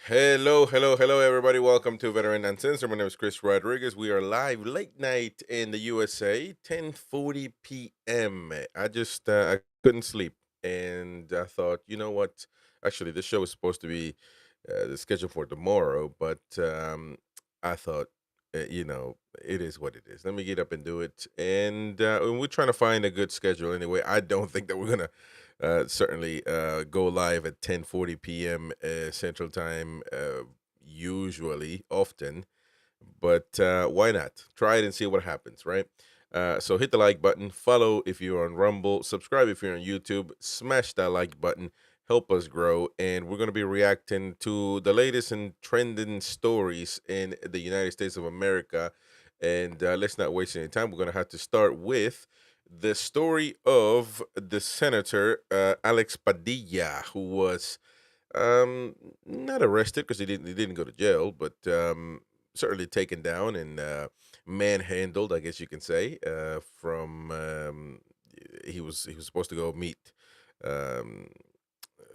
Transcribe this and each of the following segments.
Hello, hello, hello, everybody. Welcome to Veteran Uncensored. My name is Chris Rodriguez. We are live late night in the USA, 10:40 p.m. I couldn't sleep, and I thought, you know what? Actually, this show is supposed to be the schedule for tomorrow, but I thought, it is what it is. Let me get up and do it, and we're trying to find a good schedule anyway. I don't think that we're gonna certainly go live at 10:40 p.m. Central Time, usually, often. But why not? Try it and see what happens, right? So hit the like button, follow if you're on Rumble, subscribe if you're on YouTube, smash that like button, help us grow. And we're going to be reacting to the latest and trending stories in the United States of America. And let's not waste any time. We're going to have to start with the story of the Senator Alex Padilla, who was not arrested because he didn't go to jail, but certainly taken down and manhandled, I guess you can say. From he was supposed to go meet um,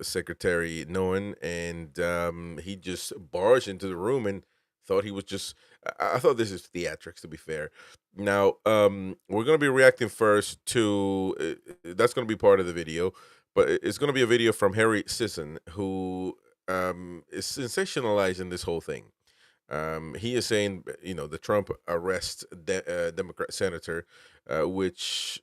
Secretary Noen, and he just barged into the room and thought he was just. I thought this is theatrics, to be fair. Now, we're going to be reacting first to that's going to be part of the video, but it's going to be a video from Harry Sisson, who is sensationalizing this whole thing. He is saying, the Trump arrest Democrat senator, which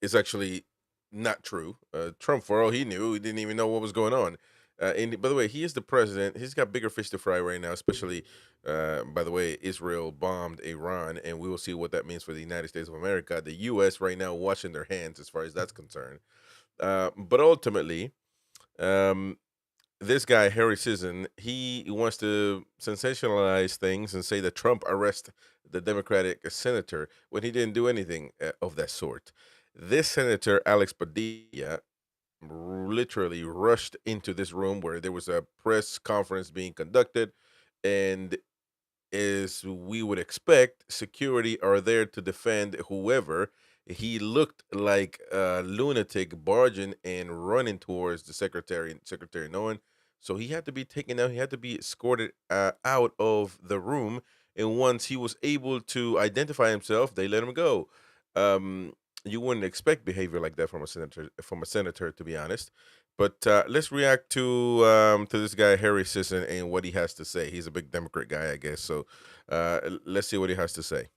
is actually not true. Trump, for all he knew, he didn't even know what was going on. And by the way, he is the president. He's got bigger fish to fry right now, especially, by the way, Israel bombed Iran, and we will see what that means for the United States of America. The U.S. right now washing their hands as far as that's concerned. But ultimately, um, this guy, Harry Sisson, he wants to sensationalize things and say that Trump arrested the Democratic senator when he didn't do anything of that sort. This senator, Alex Padilla, literally rushed into this room where there was a press conference being conducted, and as we would expect, security are there to defend whoever. He looked like a lunatic barging and running towards the Secretary Noen. So he had to be taken down. He had to be escorted out of the room. And once he was able to identify himself, they let him go. Um, you wouldn't expect behavior like that from a senator, to be honest. But let's react to this guy Harry Sisson and what he has to say. He's a big Democrat guy, I guess. So let's see what he has to say.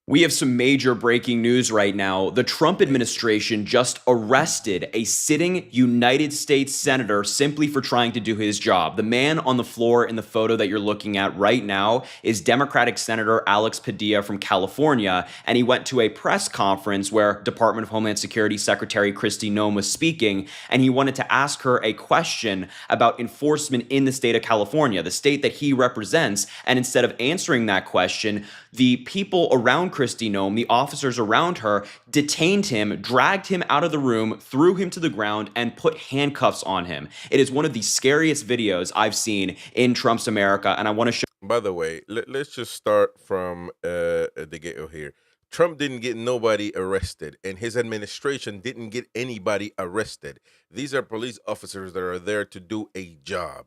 We have some major breaking news right now. The Trump administration just arrested a sitting United States senator simply for trying to do his job. The man on the floor in the photo that you're looking at right now is Democratic Senator Alex Padilla from California, and he went to a press conference where Department of Homeland Security Secretary Kristi Noem was speaking, and he wanted to ask her a question about enforcement in the state of California, the state that he represents. And instead of answering that question, the people around Kristi Noem, the officers around her, detained him, dragged him out of the room, threw him to the ground, and put handcuffs on him. It is one of the scariest videos I've seen in Trump's America, and I want to show. By the way, let's just start from the get-go here. Trump didn't get nobody arrested, and his administration didn't get anybody arrested. These are police officers that are there to do a job.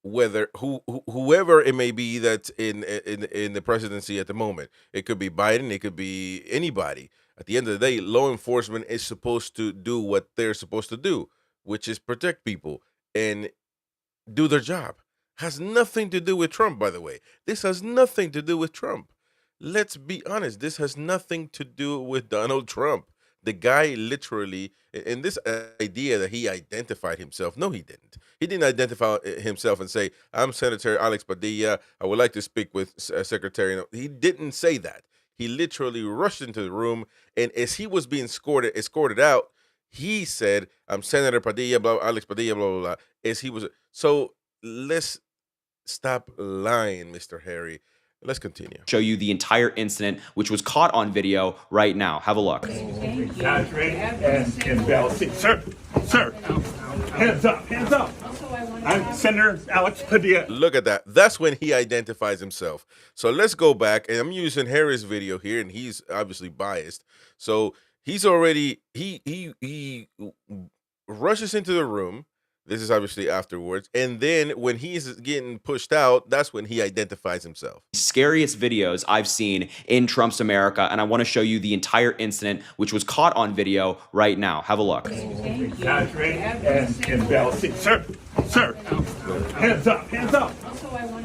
Whether whoever it may be that's in the presidency at the moment, it could be Biden, it could be anybody. At the end of the day, law enforcement is supposed to do what they're supposed to do, which is protect people and do their job. Has nothing to do with Trump, by the way. This has nothing to do with Trump. Let's be honest. This has nothing to do with Donald Trump. The guy literally, in this idea that he identified himself, no, he didn't. He didn't identify himself and say, I'm Senator Alex Padilla. I would like to speak with Secretary. No, he didn't say that. He literally rushed into the room, and as he was being escorted out, he said, I'm Senator Padilla, blah, Alex Padilla, blah, blah, blah. As he was, so let's stop lying, Mr. Harry. Let's continue. Show you the entire incident, which was caught on video right now. Have a look. Guys, ready? And Bell, sir, hands up, hands up. I'm Senator Alex Padilla. Look at that. That's when he identifies himself. So let's go back, and I'm using Harry's video here, and he's obviously biased. So he's already he rushes into the room. This is obviously afterwards. And then when he's getting pushed out, that's when he identifies himself. Scariest videos I've seen in Trump's America, and I want to show you the entire incident, which was caught on video right now. Have a look. Exaggerate and embellishing. Sir, hands up, hands up.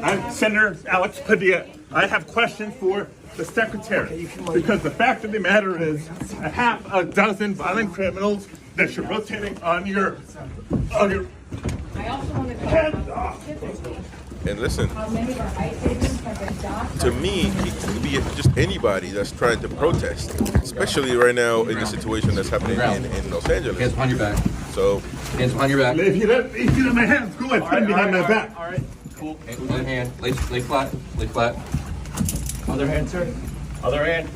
I'm Senator Alex Padilla. I have questions for the secretary, because the fact of the matter is a half a dozen violent criminals that you're rotating on your hands off. And listen, to me, it could be just anybody that's trying to protest, especially right now in the situation that's happening in Los Angeles. Hands behind your back. So, Hands behind your back. If you let my hands go ahead, put them behind my back. All right. Cool. One hand. Lay flat. Lay flat. Other hand, sir. Other hand.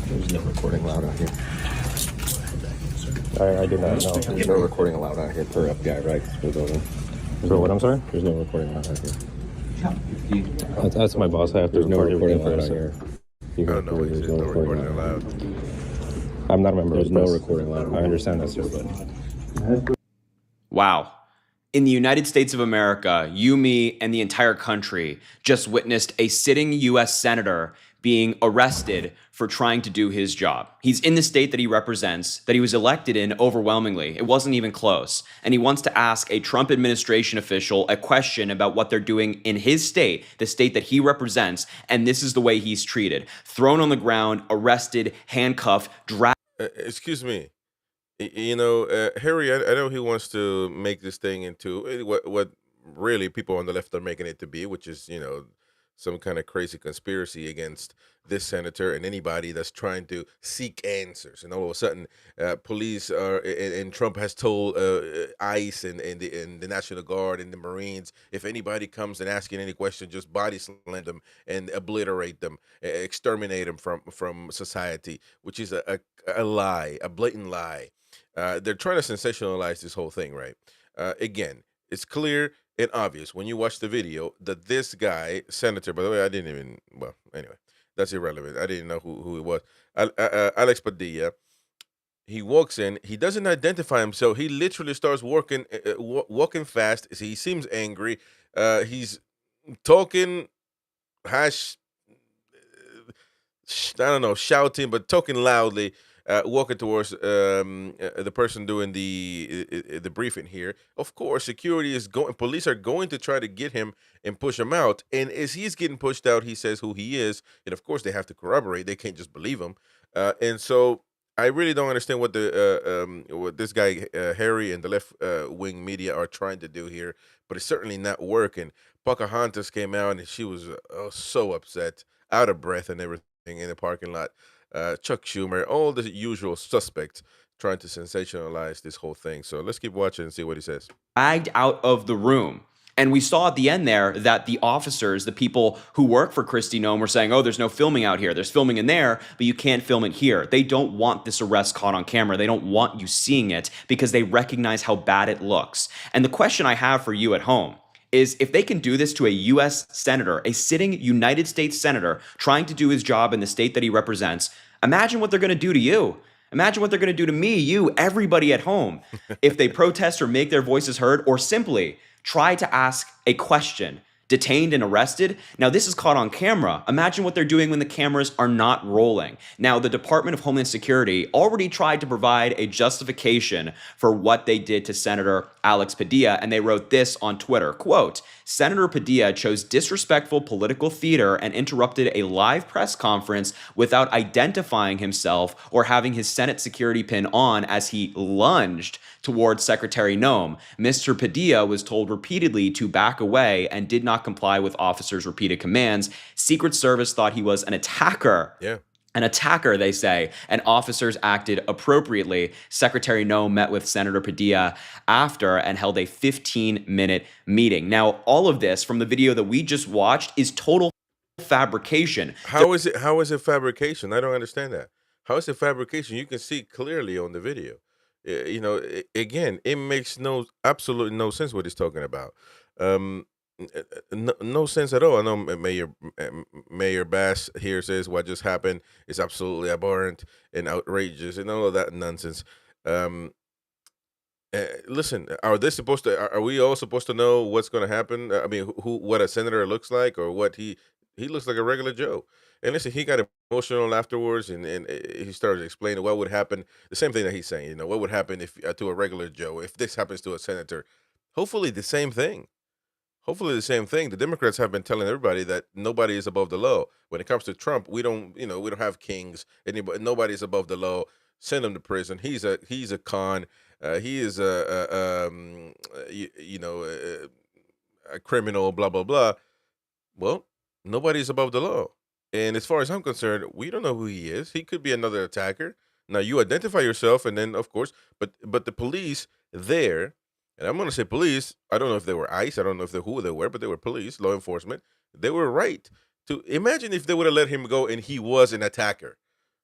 There's no recording allowed out here. I did not know. There's no recording allowed out here per FBI, right? So what, I'm sorry? There's no recording allowed out here. That's my boss. I have to There's no record recording everything allowed for out us. here. I don't know what he said, no recording allowed. I'm not a member There's of no the press. recording allowed. I understand that, sir. Wow. In the United States of America, you, me, and the entire country just witnessed a sitting U.S. senator being arrested for trying to do his job. He's in the state that he represents, that he was elected in overwhelmingly. It wasn't even close. And he wants to ask a Trump administration official a question about what they're doing in his state, the state that he represents, and this is the way he's treated. Thrown on the ground, arrested, handcuffed, dragged. Excuse me. Harry, I know he wants to make this thing into what really people on the left are making it to be, which is, some kind of crazy conspiracy against this senator and anybody that's trying to seek answers. And all of a sudden, police are, and Trump has told ICE and the National Guard and the Marines, if anybody comes and asking any question, just body slam them and obliterate them, exterminate them from society, which is a lie, a blatant lie. They're trying to sensationalize this whole thing, right? Again, it's clear and obvious when you watch the video that this guy, senator, by the way, well, anyway, that's irrelevant. I didn't know who he was. Alex Padilla, he walks in, he doesn't identify himself. He literally starts walking fast. He seems angry. He's talking, I don't know, shouting, but talking loudly. Walking towards the person doing the briefing here. Of course, police are going to try to get him and push him out. And as he's getting pushed out, he says who he is. And of course, they have to corroborate. They can't just believe him. And so I really don't understand what what this guy, Harry, and the left wing media are trying to do here. But it's certainly not working. Pocahontas came out and she was so upset, out of breath and everything in the parking lot. Chuck Schumer, all the usual suspects trying to sensationalize this whole thing. So let's keep watching and see what he says. Dragged out of the room. And we saw at the end there that the officers, the people who work for Kristi Noem, were saying, oh, there's no filming out here. There's filming in there, but you can't film it here. They don't want this arrest caught on camera. They don't want you seeing it because they recognize how bad it looks. And the question I have for you at home is, if they can do this to a U.S. senator, a sitting United States senator trying to do his job in the state that he represents, imagine what they're going to do to you. Imagine what they're going to do to me, you, everybody at home, if they protest or make their voices heard or simply try to ask a question. Detained and arrested. Now, this is caught on camera. Imagine what they're doing when the cameras are not rolling. Now, the Department of Homeland Security already tried to provide a justification for what they did to Senator Alex Padilla, and they wrote this on Twitter, quote, Senator Padilla chose disrespectful political theater and interrupted a live press conference without identifying himself or having his Senate security pin on as he lunged towards Secretary Noem. Mr. Padilla was told repeatedly to back away and did not comply with officers' repeated commands. Secret Service thought he was an attacker. Yeah. An attacker, they say, and officers acted appropriately. Secretary Noem met with Senator Padilla after and held a 15-minute meeting. Now, all of this from the video that we just watched is total fabrication. How is it fabrication? I don't understand that. How is it fabrication? You can see clearly on the video. Again, it makes absolutely no sense what he's talking about. no sense at all. I know Mayor Bass here says what just happened is absolutely abhorrent and outrageous and all of that nonsense. Um, Listen, are they supposed to? Are we all supposed to know what's going to happen? I mean, what a senator looks like, or what he looks like a regular Joe. And listen, he got emotional afterwards, and he started explaining what would happen. The same thing that he's saying, what would happen if to a regular Joe if this happens to a senator. Hopefully, the same thing. Hopefully, the same thing. The Democrats have been telling everybody that nobody is above the law. When it comes to Trump, we don't have kings. Anybody, nobody is above the law. Send him to prison. He's a con. He is a criminal. Blah blah blah. Well, nobody's above the law. And as far as I'm concerned, we don't know who he is. He could be another attacker. Now you identify yourself, and then of course, but the police there, and I'm going to say police. I don't know if they were ICE. I don't know if they who they were, but they were police, law enforcement. They were right to imagine if they would have let him go and he was an attacker.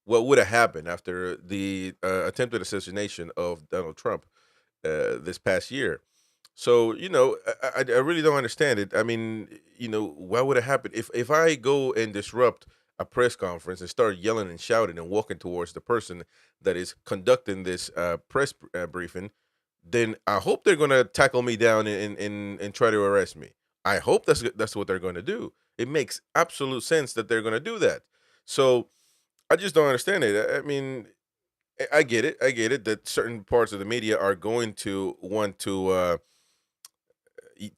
What would have happened after the attempted assassination of Donald Trump this past year? So I really don't understand it. I mean, what would have happened if I go and disrupt a press conference and start yelling and shouting and walking towards the person that is conducting this press briefing? Then I hope they're going to tackle me down and try to arrest me. I hope that's what they're going to do. It makes absolute sense that they're going to do that. So I just don't understand it. I mean, I get it. I get it that certain parts of the media are going to want to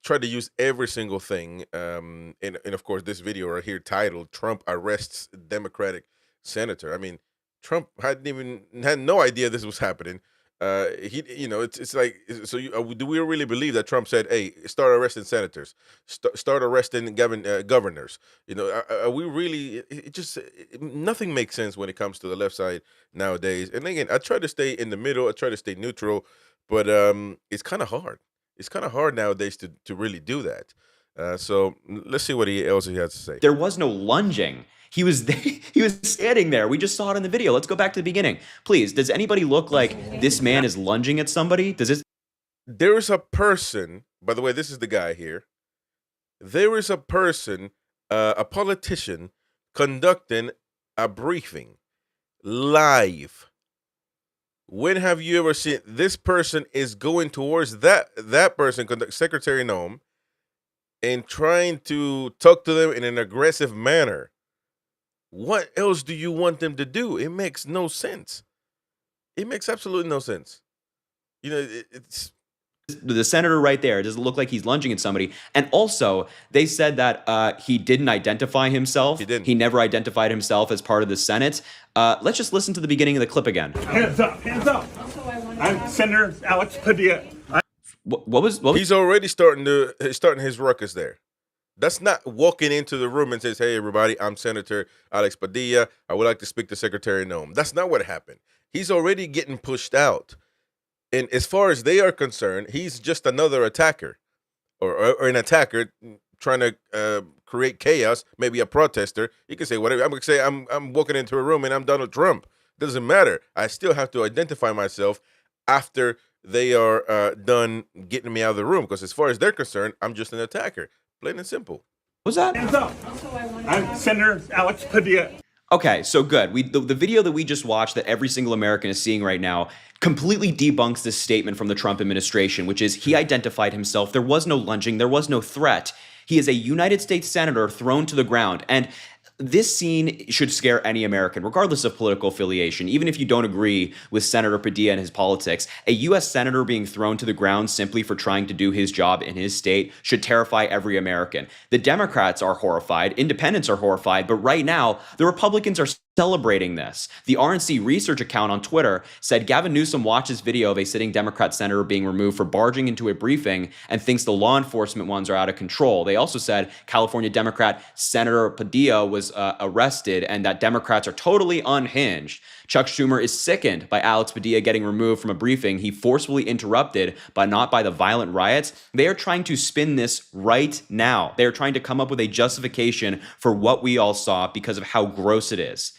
try to use every single thing. And of course, this video right here titled "Trump Arrests Democratic Senator." I mean, Trump had no idea this was happening. It's like, so do we really believe that Trump said, "Hey, start arresting senators, start arresting governors"? Are we really? Nothing makes sense when it comes to the left side nowadays. And again, I try to stay in the middle. I try to stay neutral, but it's kind of hard. It's kind of hard nowadays to really do that. So let's see what else he has to say. There was no lunging. He was he was standing there. We just saw it in the video. Let's go back to the beginning. Please, does anybody look like this man is lunging at somebody? There is a person, by the way, this is the guy here. There is a person, a politician, conducting a briefing live. When have you ever seen this person is going towards that person, Secretary Noam, and trying to talk to them in an aggressive manner? What else do you want them to do? It makes no sense. It makes absolutely no sense. It's the senator right there doesn't look like he's lunging at somebody. And also, they said that he didn't identify himself. He didn't. He never identified himself as part of the Senate. Let's just listen to the beginning of the clip again. Hands up, hands up. I'm Senator Alex Padilla. What was He's already starting his ruckus there. That's not walking into the room and says, "Hey, everybody, I'm Senator Alex Padilla. I would like to speak to Secretary Noam." That's not what happened. He's already getting pushed out. And as far as they are concerned, he's just another attacker or an attacker trying to create chaos, maybe a protester. You can say whatever. I'm going to say I'm walking into a room and I'm Donald Trump. Doesn't matter. I still have to identify myself after they are done getting me out of the room, because as far as they're concerned, I'm just an attacker. Plain and simple. was that? Hands up. I'm Senator Alex Padilla. Okay, so good. The video that we just watched that every single American is seeing right now completely debunks this statement from the Trump administration, which is he identified himself. There was no lunging. There was no threat. He is a United States senator thrown to the ground. And this scene should scare any American, regardless of political affiliation. Even if you don't agree with Senator Padilla and his politics, a U.S. senator being thrown to the ground simply for trying to do his job in his state should terrify every American. The Democrats are horrified, independents are horrified, but right now, the Republicans are celebrating this. The RNC research account on Twitter said Gavin Newsom watches video of a sitting Democrat senator being removed for barging into a briefing and thinks the law enforcement ones are out of control. They also said California Democrat Senator Padilla was arrested and that Democrats are totally unhinged. Chuck Schumer is sickened by Alex Padilla getting removed from a briefing he forcefully interrupted, but not by the violent riots. They are trying to spin this right now. They are trying to come up with a justification for what we all saw because of how gross it is.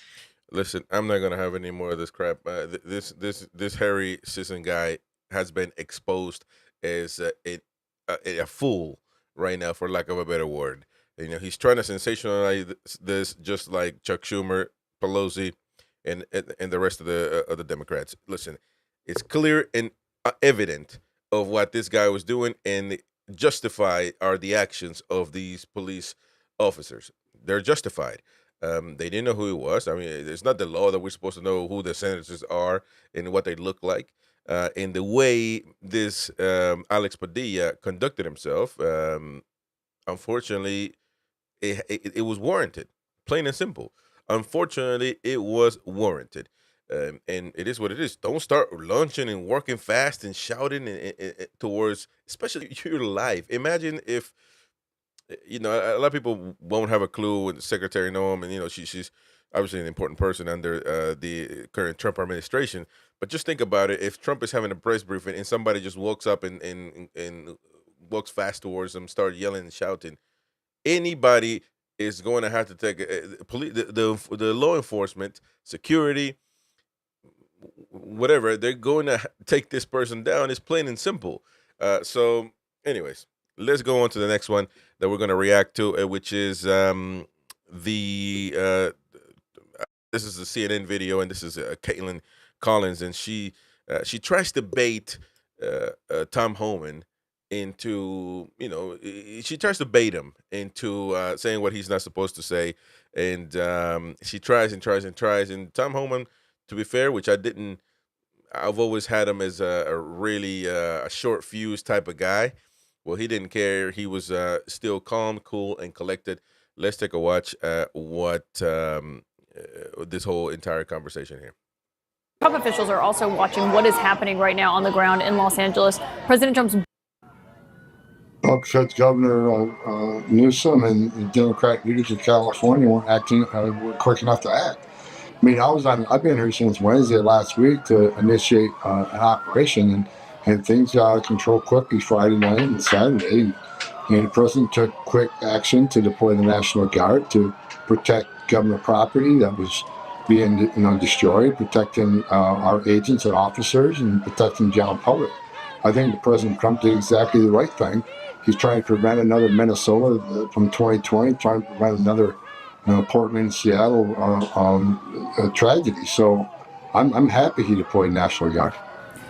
Listen, I'm not gonna have any more of this crap. This Harry Sisson guy has been exposed as a fool, right now, for lack of a better word. He's trying to sensationalize this, just like Chuck Schumer, Pelosi, and the rest of the Democrats. Listen, it's clear and evident of what this guy was doing, and justified are the actions of these police officers. They're justified. They didn't know who he was. I mean, it's not the law that we're supposed to know who the senators are and what they look like. And the way this Alex Padilla conducted himself, unfortunately, it was warranted, plain and simple. Unfortunately, it was warranted. And it is what it is. Don't start launching and working fast and shouting towards, especially your life. Imagine if, a lot of people won't have a clue when Secretary Noam, and she's obviously an important person under the current Trump administration. But just think about it: if Trump is having a press briefing and somebody just walks up and walks fast towards him, start yelling and shouting, anybody is going to have to take the law enforcement, security, whatever. They're going to take this person down. It's plain and simple. So, anyways, let's go on to the next one that we're going to react to, which is this is a CNN video, and this is Kaitlan Collins, and she tries to bait Tom Homan into, she tries to bait him into saying what he's not supposed to say, and she tries and tries and tries, and Tom Homan, to be fair, which I've always had him as a really a short fuse type of guy. Well, he didn't care. He was still calm, cool, and collected. Let's take a watch at what this whole entire conversation here. Trump officials are also watching what is happening right now on the ground in Los Angeles. President Trump's because Governor Newsom and the Democrat leaders of California weren't acting quick enough to act. I mean, I've been here since Wednesday last week to initiate an operation, and things got out of control quickly Friday night and Saturday. And the president took quick action to deploy the National Guard to protect government property that was being destroyed, protecting our agents and officers, and protecting the general public. I think the President Trump did exactly the right thing. He's trying to prevent another Minnesota from 2020, trying to prevent another Portland, Seattle tragedy. So I'm happy he deployed National Guard.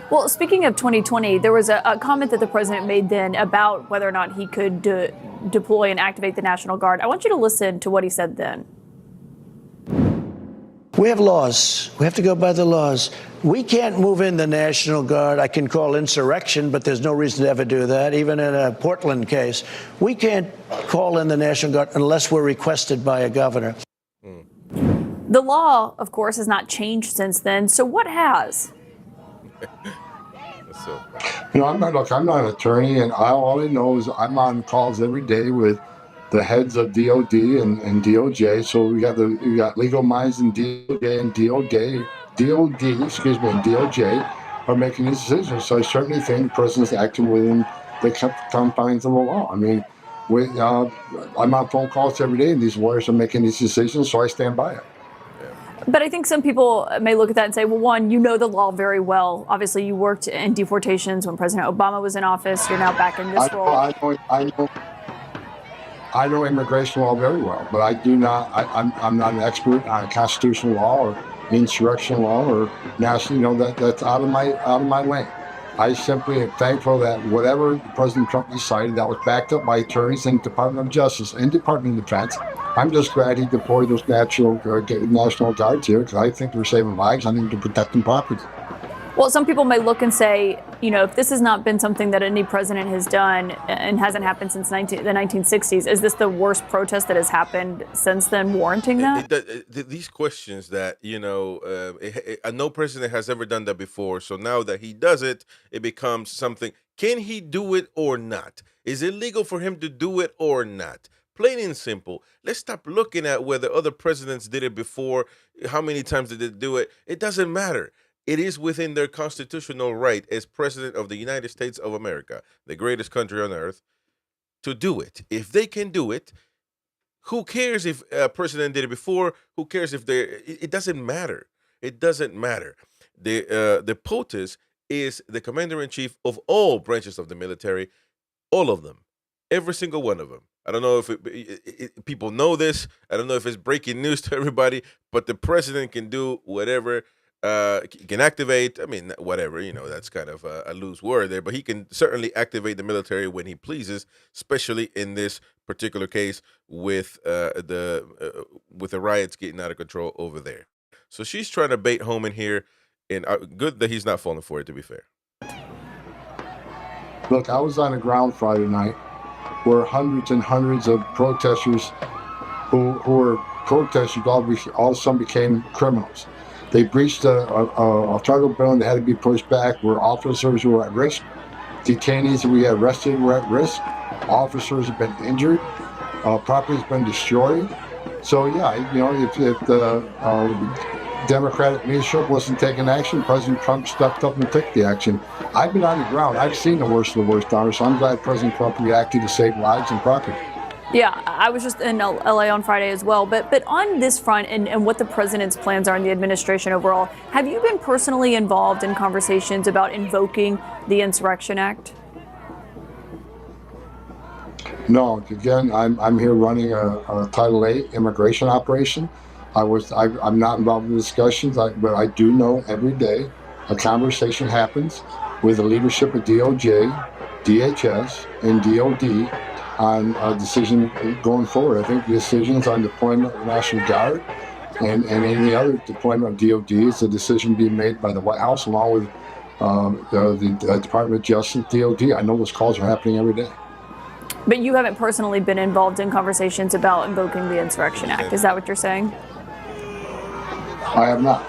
Well, speaking of 2020, there was a comment that the president made then about whether or not he could deploy and activate the National Guard. I want you to listen to what he said then. We have laws. We have to go by the laws. We can't move in the National Guard. I can call insurrection, but there's no reason to ever do that. Even in a Portland case, we can't call in the National Guard unless we're requested by a governor. The law, of course, has not changed since then. So what has? I'm not an attorney, and all I know is I'm on calls every day with the heads of DOD and DOJ. So we got legal minds in DOJ and DOJ are making these decisions. So I certainly think the president's acting within the confines of the law. I mean, I'm on phone calls every day, and these lawyers are making these decisions, so I stand by it. But I think some people may look at that and say, well, one, you know the law very well. Obviously, you worked in deportations when President Obama was in office. You're now back in this role. I know immigration law very well, but I'm not an expert on constitutional law or insurrection law or national. That's out of my lane. I simply am thankful that whatever President Trump decided, that was backed up by attorneys in the Department of Justice and Department of Defense. I'm just glad he deployed those National Guards here, because I think they're saving lives. I think they're protecting property. Well, some people may look and say, if this has not been something that any president has done and hasn't happened since the 1960s, is this the worst protest that has happened since then, warranting that? These questions that, no president has ever done that before. So now that he does it, it becomes something. Can he do it or not? Is it legal for him to do it or not? Plain and simple. Let's stop looking at whether other presidents did it before. How many times did they do it? It doesn't matter. It is within their constitutional right as president of the United States of America, the greatest country on earth, to do it. If they can do it, who cares if a president did it before? Who cares if it doesn't matter. It doesn't matter. The POTUS is the commander-in-chief of all branches of the military, all of them. Every single one of them. I don't know if people know this. I don't know if it's breaking news to everybody, but the president can do whatever. Can activate. I mean, whatever. That's kind of a loose word there, but he can certainly activate the military when he pleases, especially in this particular case with the riots getting out of control over there. So she's trying to bait Homan here, and good that he's not falling for it. To be fair. Look, I was on the ground Friday night where hundreds and hundreds of protesters who were protesters all of a sudden became criminals. They breached a federal building that had to be pushed back where officers were at risk. Detainees that we had arrested were at risk. Officers have been injured. Property has been destroyed. So, yeah, if the Democratic leadership wasn't taking action, President Trump stepped up and took the action. I've been on the ground. I've seen the worst of the worst on it, so I'm glad President Trump reacted to save lives and property. Yeah, I was just in LA on Friday as well. But on this front and what the president's plans are in the administration overall, have you been personally involved in conversations about invoking the Insurrection Act? No, again, I'm here running a Title VIII immigration operation. I'm not involved in discussions, but I do know every day a conversation happens with the leadership of DOJ, DHS, and DOD on a decision going forward. I think the decisions on deployment of the National Guard and any other deployment of DOD is a decision being made by the White House along with the Department of Justice, DOD. I know those calls are happening every day. But you haven't personally been involved in conversations about invoking the Insurrection Act. Is that what you're saying? I have not.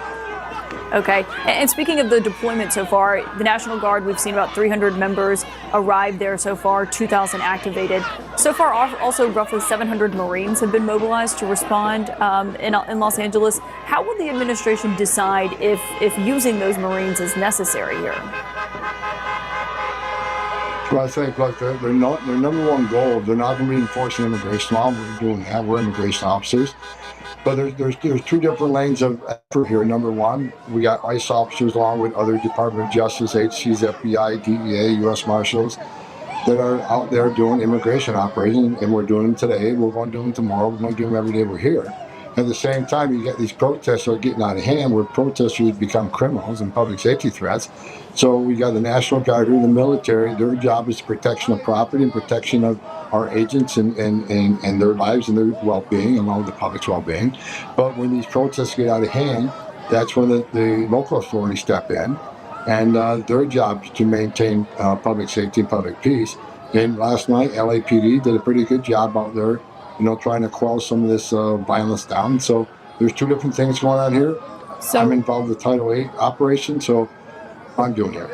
Okay. And speaking of the deployment so far, the National Guard, we've seen about 300 members arrive there so far, 2,000 activated. So far, also roughly 700 Marines have been mobilized to respond in Los Angeles. How will the administration decide if using those Marines is necessary here? Well, I think, look, their number one goal, they're not going to be enforcing immigration law. We're doing that. We're immigration officers. But there's two different lanes of effort here. Number one, we got ICE officers along with other Department of Justice, HCs, FBI, DEA, U.S. Marshals that are out there doing immigration operations, and we're doing them today. We're going to do them tomorrow. We're going to do them every day we're here. At the same time, you get these protests that are getting out of hand where protesters become criminals and public safety threats. So we got the National Guard or the military. Their job is protection of property and protection of our agents and their lives and their well-being along with the public's well-being. But when these protests get out of hand, that's when the local authorities step in, and their job is to maintain public safety and public peace. And last night, LAPD did a pretty good job out there, trying to quell some of this violence down. So there's two different things going on here. So I'm involved with Title VIII operation, so I'm doing it.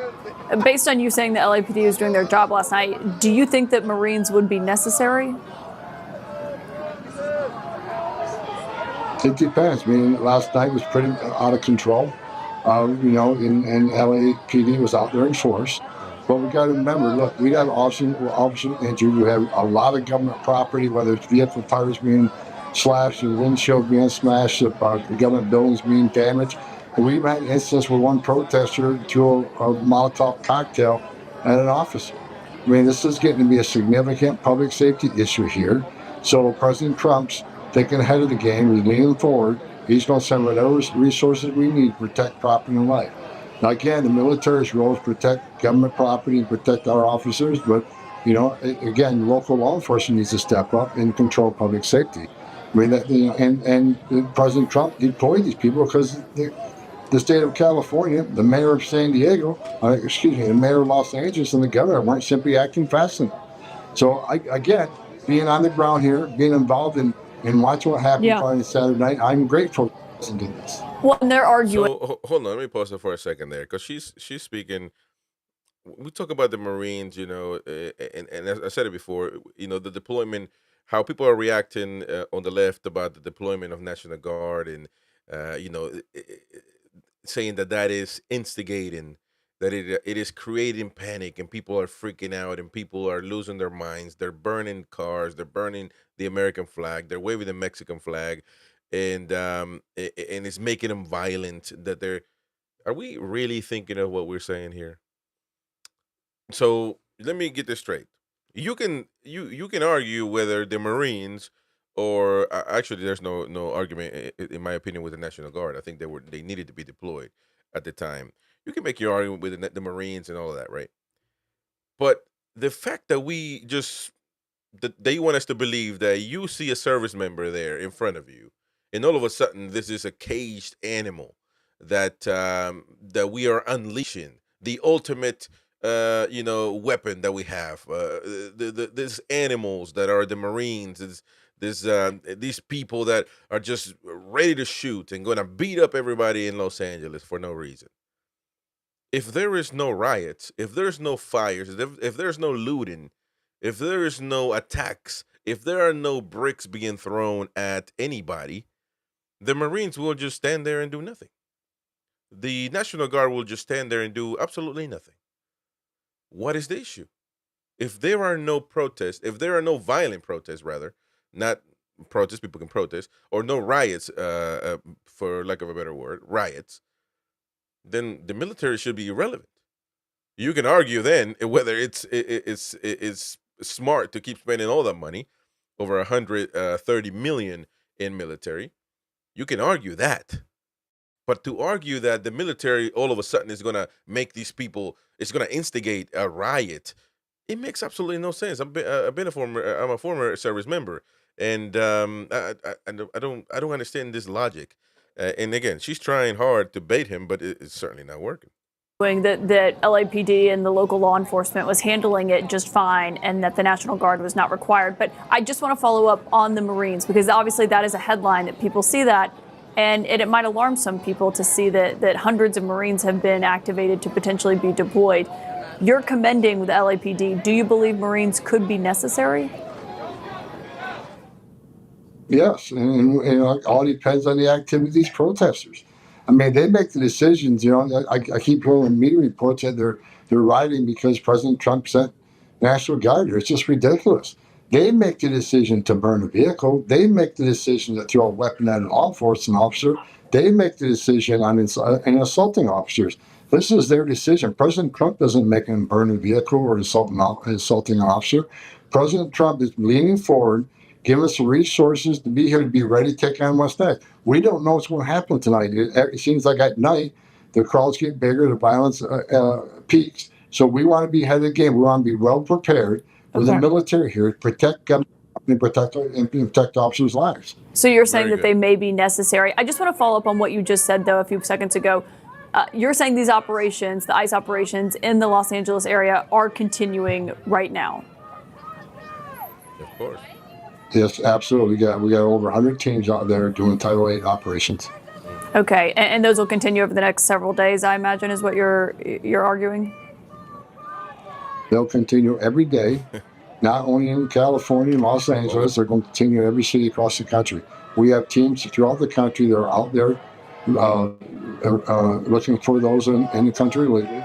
Based on you saying the LAPD was doing their job last night, do you think that Marines would be necessary? It depends. I mean, last night was pretty out of control. And LAPD was out there in force. But we got to remember, look, we have officers injured. We have a lot of government property, whether it's vehicle tires being slashed, or windshield being smashed, government buildings being damaged. And we've had an instance where one protester threw a Molotov cocktail at an officer. I mean, this is getting to be a significant public safety issue here. So President Trump's thinking ahead of the game. He's leaning forward. He's going to send whatever resources we need to protect property and life. Now, again, the military's role is to protect government property and protect our officers. But, again, local law enforcement needs to step up and control public safety. I mean, and President Trump deployed these people because the state of California, the mayor of San Diego, the mayor of Los Angeles, and the governor weren't simply acting fast enough. So, again, being on the ground here, being involved in watching what happened Friday and Saturday night, I'm grateful to do this. Well, and they're arguing. So hold on, let me pause it for a second there, because she's speaking. We talk about the Marines, and as I said it before, the deployment, how people are reacting on the left about the deployment of National Guard, and saying that is instigating, that it is creating panic, and people are freaking out, and people are losing their minds. They're burning cars, they're burning the American flag, they're waving the Mexican flag, and it's making them violent. Are we really thinking of what we're saying here? So let me get this straight. you can argue whether the Marines or actually there's no argument in my opinion with the National Guard. I think they needed to be deployed at the time. You can make your argument with the Marines and all of that, right? But the fact that we just that they want us to believe that you see a service member there in front of you, and all of a sudden this is a caged animal that we are unleashing the ultimate weapon that we have. These animals that are the Marines, these people that are just ready to shoot and going to beat up everybody in Los Angeles for no reason. If there is no riots, if there's no fires, if there's no looting, if there is no attacks, if there are no bricks being thrown at anybody, the Marines will just stand there and do nothing. The National Guard will just stand there and do absolutely nothing. What is the issue? If there are no protests, if there are no violent protests, rather, not protests, people can protest, or no riots, for lack of a better word, riots, then the military should be irrelevant. You can argue then whether it's smart to keep spending all that money, over 130 million in military. You can argue that, but to argue that the military all of a sudden is going to make these people, it's going to instigate a riot, it makes absolutely no sense. I'm a former service member, and I don't understand this logic. And again, she's trying hard to bait him, but it's certainly not working. That LAPD and the local law enforcement was handling it just fine and that the National Guard was not required. But I just want to follow up on the Marines, because obviously that is a headline that people see that, and it might alarm some people to see that hundreds of Marines have been activated to potentially be deployed. You're commending the LAPD. Do you believe Marines could be necessary? Yes, and it all depends on the activity of these protesters. I mean, they make the decisions. I keep hearing media reports that they're rioting because President Trump sent National Guard. It's just ridiculous. They make the decision to burn a vehicle. They make the decision to throw a weapon at an law enforcement officer. They make the decision on assaulting officers. This is their decision. President Trump doesn't make them burn a vehicle or insulting an officer. President Trump is leaning forward, give us the resources to be here, to be ready to take on what's next. We don't know what's going to happen tonight. It seems like at night, the crowds get bigger, the violence peaks. So we want to be ahead of the game. We want to be well prepared for the military here to protect government and protect officers' lives. So you're saying that they may be necessary. I just want to follow up on what you just said, though, a few seconds ago. You're saying these operations, the ICE operations in the Los Angeles area, are continuing right now? Of course. Yes, absolutely. We got over 100 teams out there doing Title VIII operations. Okay, and those will continue over the next several days, I imagine, is what you're arguing? They'll continue every day, not only in California and Los Angeles. They're going to continue in every city across the country. We have teams throughout the country that are out there looking for those in the country illegally.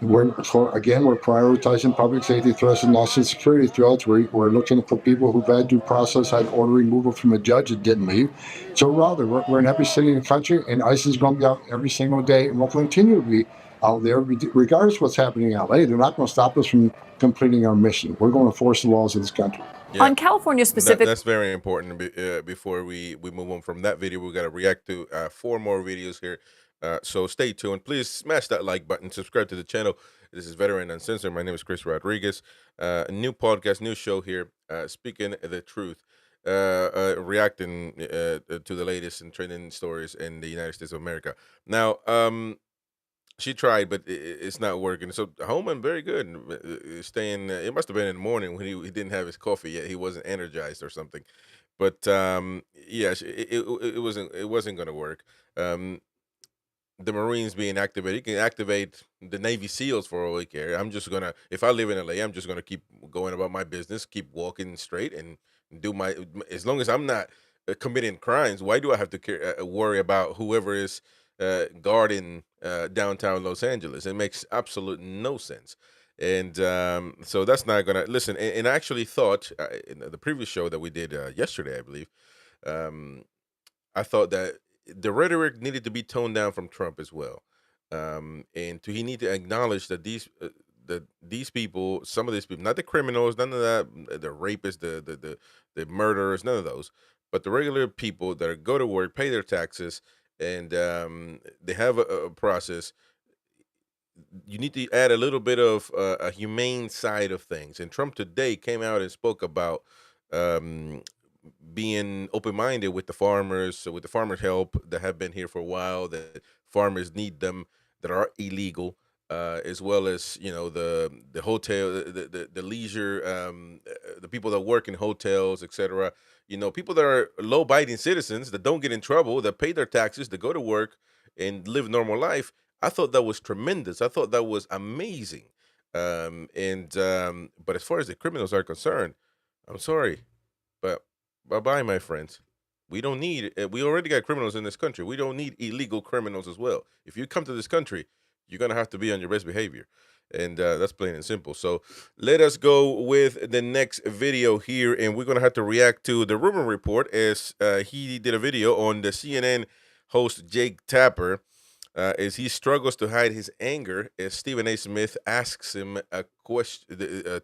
We're prioritizing public safety threats and national security threats. We're looking for people who've had due process, had order removal from a judge that didn't leave. So we're in every city in the country, and ICE is going to be out every single day, and we'll continue to be out there regardless of what's happening in LA. They're not going to stop us from completing our mission. We're going to enforce the laws of this country. Yeah. On California specific, that's very important. Before we move on from that video, we got to react to 4 more videos here. So stay tuned. Please smash that like button. Subscribe to the channel. This is Veteran Uncensored. My name is Chris Rodriguez. A new podcast, new show here. Speaking the truth. Reacting to the latest and trending stories in the United States of America. Now, she tried, but it's not working. So Homan, very good. Staying. It must have been in the morning when he didn't have his coffee yet. He wasn't energized or something. But yeah, it wasn't going to work. The Marines being activated, you can activate the Navy SEALs for all we care. I'm just gonna, if I live in LA, I'm just gonna keep going about my business, keep walking straight, and do my. As long as I'm not committing crimes, why do I have to worry about whoever is guarding downtown Los Angeles? It makes absolute no sense. And so that's not gonna listen. And I actually thought in the previous show that we did yesterday, I believe, I thought that the rhetoric needed to be toned down from Trump as well, and he need to acknowledge that that these people, some of these people, not the criminals, none of that, the rapists, the murderers, none of those, but the regular people that go to work, pay their taxes, and they have a process. You need to add a little bit of a humane side of things. And Trump today came out and spoke about um, being open-minded with the farmers, so with the farmers' help that have been here for a while, that farmers need them, that are illegal, as well as the hotel, the leisure, the people that work in hotels, etc. People that are law-abiding citizens that don't get in trouble, that pay their taxes, that go to work and live normal life. I thought that was tremendous. I thought that was amazing. But as far as the criminals are concerned, I'm sorry, but bye-bye, my friends. We don't need, we already got criminals in this country. We don't need illegal criminals as well. If you come to this country, you're going to have to be on your best behavior. And that's plain and simple. So let us go with the next video here. And we're going to have to react to the rumor report, as he did a video on the CNN host Jake Tapper, as he struggles to hide his anger as Stephen A. Smith asks him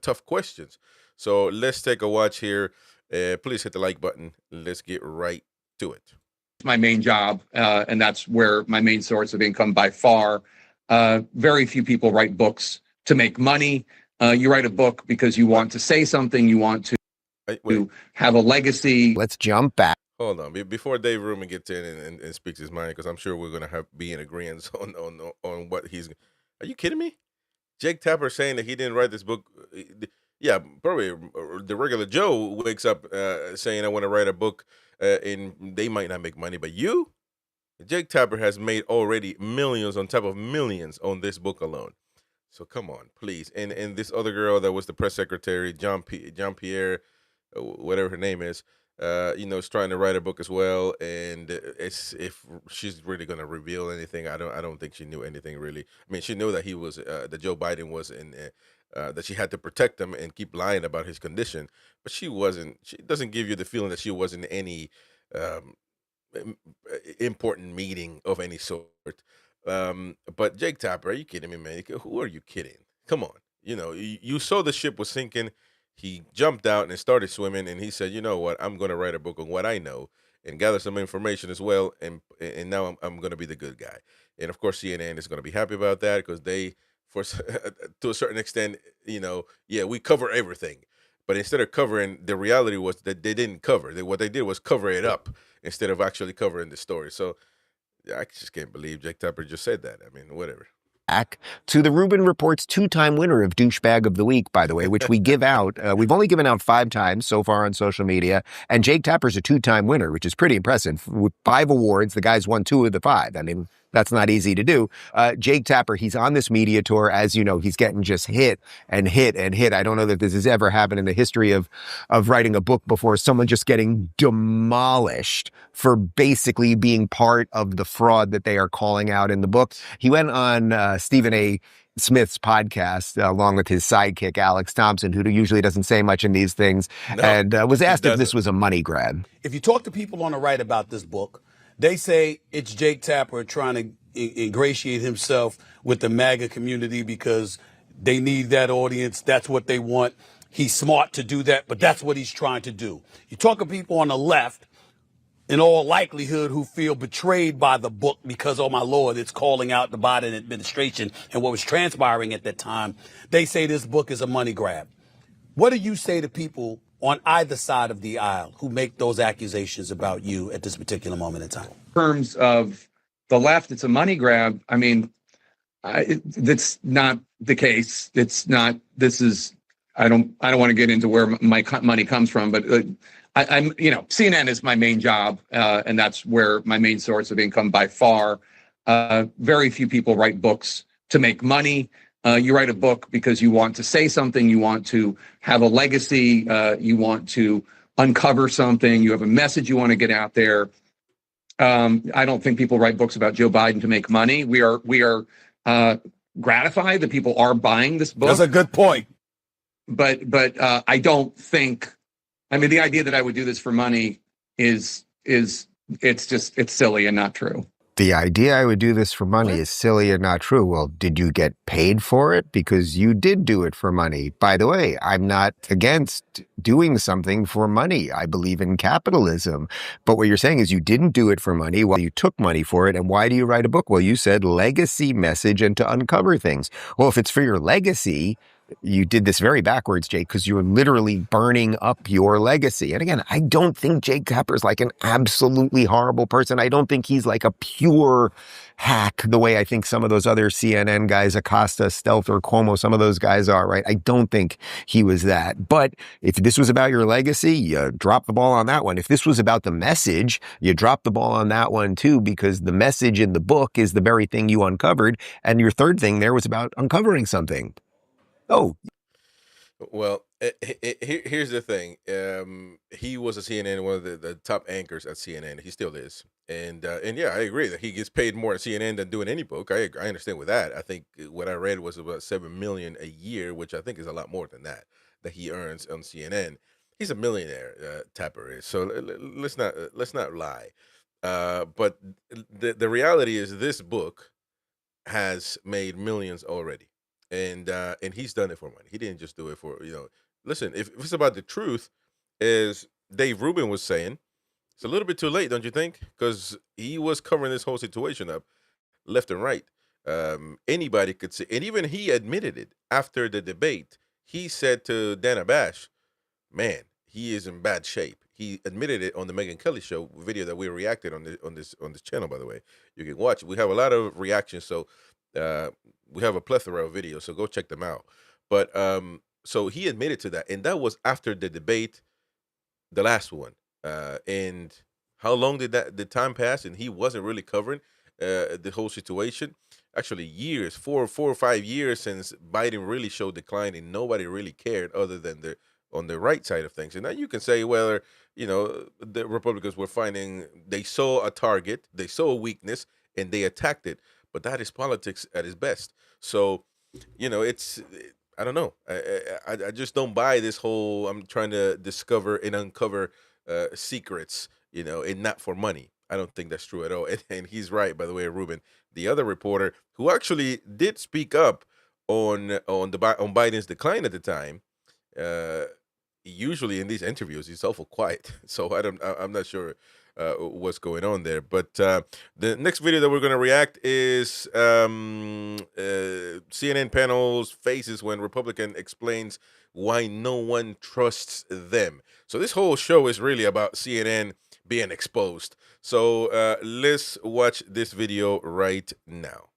tough questions. So let's take a watch here. Please hit the like button. Let's get right to it. My main job, and that's where my main source of income by far. Very few people write books to make money. You write a book because you want to say something, you want to have a legacy. Let's jump back. Hold on, before Dave Rubin gets in and speaks his mind, because I'm sure we're going to be in agreement on what he's. Are you kidding me? Jake Tapper saying that he didn't write this book. Yeah, probably the regular Joe wakes up saying, I want to write a book, and they might not make money. But you, Jake Tapper, has made already millions on top of millions on this book alone. So come on, please. And this other girl that was the press secretary, Jean Pierre, whatever her name is, is trying to write a book as well. And if she's really going to reveal anything, I don't think she knew anything really. I mean, she knew that he was that Joe Biden was in. That she had to protect him and keep lying about his condition, but she wasn't. She doesn't give you the feeling that she was in any important meeting of any sort. But Jake Tapper, are you kidding me, man? Who are you kidding? Come on. You saw the ship was sinking. He jumped out and started swimming, and he said, you know what? I'm going to write a book on what I know and gather some information as well. And now I'm going to be the good guy. And of course, CNN is going to be happy about that, because they, to a certain extent, we cover everything. But instead of covering, the reality was that they didn't cover. What they did was cover it up instead of actually covering the story. So I just can't believe Jake Tapper just said that. I mean, whatever. Back to the Rubin Report's two-time winner of Douchebag of the Week, by the way, which we give out. We've only given out 5 times so far on social media. And Jake Tapper's a 2-time winner, which is pretty impressive. With 5 awards, the guy's won 2 of the 5. I mean, that's not easy to do. Jake Tapper, he's on this media tour. As you know, he's getting just hit and hit and hit. I don't know that this has ever happened in the history of writing a book before. Someone just getting demolished for basically being part of the fraud that they are calling out in the book. He went on Stephen A. Smith's podcast, along with his sidekick, Alex Thompson, who usually doesn't say much in these things, and was asked if this was a money grab. If you talk to people on the right about this book, they say it's Jake Tapper trying to ingratiate himself with the MAGA community because they need that audience. That's what they want. He's smart to do that, but that's what he's trying to do. You talk to people on the left, in all likelihood, who feel betrayed by the book because, oh my Lord, it's calling out the Biden administration and what was transpiring at that time. They say this book is a money grab. What do you say to people on either side of the aisle who make those accusations about you at this particular moment in time? In terms of the left, it's a money grab. I mean, that's not the case. It's not. This is. I don't want to get into where my money comes from, but I'm. CNN is my main job, and that's where my main source of income by far. Very few people write books to make money. You write a book because you want to say something, you want to have a legacy, you want to uncover something, you have a message you want to get out there. I don't think people write books about Joe Biden to make money. We are gratified that people are buying this book. That's a good point. But I don't think. I mean, the idea that I would do this for money is it's silly and not true. The idea I would do this for money is silly and not true. Well, did you get paid for it? Because you did do it for money. By the way, I'm not against doing something for money. I believe in capitalism. But what you're saying is you didn't do it for money while you took money for it. And why do you write a book? Well, you said legacy message and to uncover things. Well, if it's for your legacy, you did this very backwards, Jake, because you were literally burning up your legacy. And again, I don't think Jake Tapper's like an absolutely horrible person. I don't think he's like a pure hack the way I think some of those other CNN guys, Acosta, Stelter, Cuomo, some of those guys are, right? I don't think he was that. But if this was about your legacy, you drop the ball on that one. If this was about the message, you drop the ball on that one too, because the message in the book is the very thing you uncovered. And your third thing there was about uncovering something. Oh, Well, here's the thing. He was a CNN, one of the top anchors at CNN. He still is, and yeah, I agree that he gets paid more at CNN than doing any book. I understand with that. I think what I read was about $7 million a year, which I think is a lot more than that he earns on CNN. He's a millionaire, Tapper is. So let's not lie. But the reality is, this book has made millions already, and he's done it for money. He didn't just do it for Listen, if it's about the truth, as Dave Rubin was saying, it's a little bit too late, don't you think? Because he was covering this whole situation up left and right. Anybody could see, and even he admitted it after the debate. He said to Dana Bash, "Man, he is in bad shape." He admitted it on the Megyn Kelly show video that we reacted on this channel. By the way, you can watch. We have a lot of reactions, so we have a plethora of videos. So go check them out. But so he admitted to that, and that was after the debate, the last one. And how long did the time pass? And he wasn't really covering the whole situation. Actually, years, 4 or 5 years since Biden really showed decline, and nobody really cared other than on the right side of things. And now you can say, well, the Republicans were finding, they saw a target, they saw a weakness, and they attacked it. But that is politics at its best. So, it's, I don't know. I just don't buy this whole, I'm trying to discover and uncover secrets, and not for money. I don't think that's true at all. And he's right, by the way, Ruben, the other reporter who actually did speak up on Biden's decline at the time. Usually in these interviews, he's awful quiet. So I'm not sure what's going on there. But the next video that we're going to react is CNN panel's faces when Republican explains why no one trusts them. So this whole show is really about CNN being exposed. So let's watch this video right now.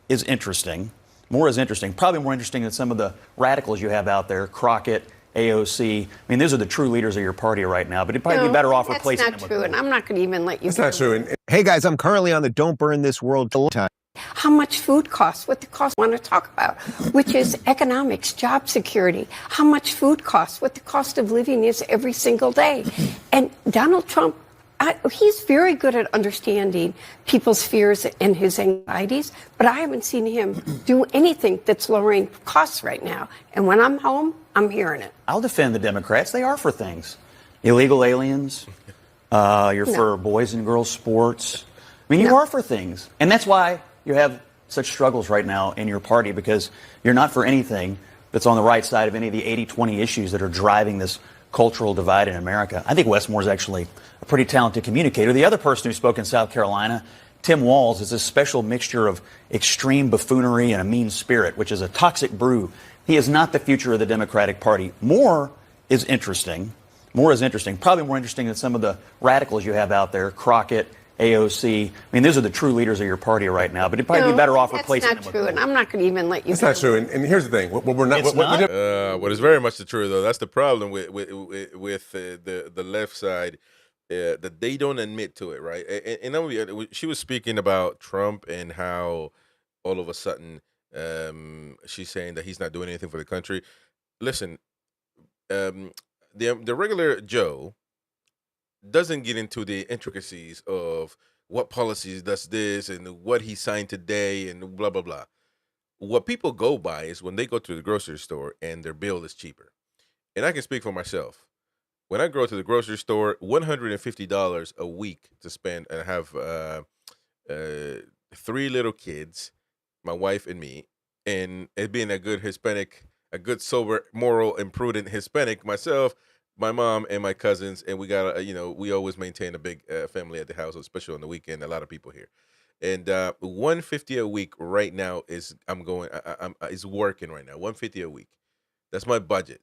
Is interesting. More is interesting. Probably more interesting than some of the radicals you have out there, Crockett, AOC. I mean, those are the true leaders of your party right now, but it'd probably be better off replacing them with... That's not true, and I'm not going to even let you... It's not true. Hey, guys, I'm currently on the Don't Burn This World time. How much food costs, what the cost I want to talk about, which is economics, job security, how much food costs, what the cost of living is every single day. And Donald Trump, he's very good at understanding people's fears and his anxieties, but I haven't seen him do anything that's lowering costs right now. And when I'm home, I'm hearing it. I'll defend the Democrats. They are for things. Illegal aliens. You're for boys and girls sports. I mean, you are for things. And that's why you have such struggles right now in your party, because you're not for anything that's on the right side of any of the 80-20 issues that are driving this cultural divide in America. I think Wes Moore's actually a pretty talented communicator. The other person who spoke in South Carolina, Tim Walz, is a special mixture of extreme buffoonery and a mean spirit, which is a toxic brew. He is not the future of the Democratic Party. More is interesting. More is interesting. Probably more interesting than some of the radicals you have out there, Crockett, AOC. I mean, those are the true leaders of your party right now, but it'd probably be better off replacing them with... That's not true, and I'm not going to even let you... It's not true, and here's the thing. What we're not... What is very much the truth, though, that's the problem with the left side, that they don't admit to it, right? And she was speaking about Trump and how all of a sudden she's saying that he's not doing anything for the country. Listen, the regular Joe doesn't get into the intricacies of what policies does this and what he signed today and blah, blah, blah. What people go by is when they go to the grocery store and their bill is cheaper. And I can speak for myself. When I go to the grocery store, $150 a week to spend and have three little kids, my wife and me, and it being a good Hispanic, a good sober, moral, and prudent Hispanic, myself, my mom, and my cousins, and we got we always maintain a big family at the house, especially on the weekend. A lot of people here, and 150 a week right now is is working right now. 150 a week. That's my budget,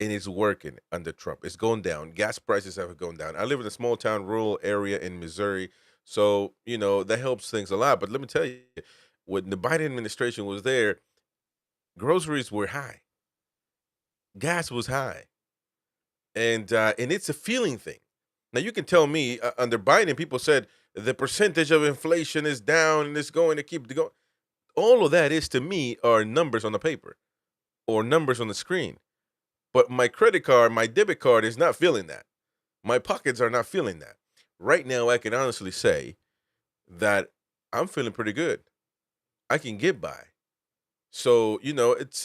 and it's working under Trump. It's going down. Gas prices have gone down. I live in a small town, rural area in Missouri, so that helps things a lot. But let me tell you, when the Biden administration was there, groceries were high, gas was high, and it's a feeling thing. Now you can tell me under Biden, people said the percentage of inflation is down and it's going to keep going. All of that is to me are numbers on the paper or numbers on the screen. But my credit card, my debit card is not feeling that. My pockets are not feeling that. Right now, I can honestly say that I'm feeling pretty good. I can get by. So, it's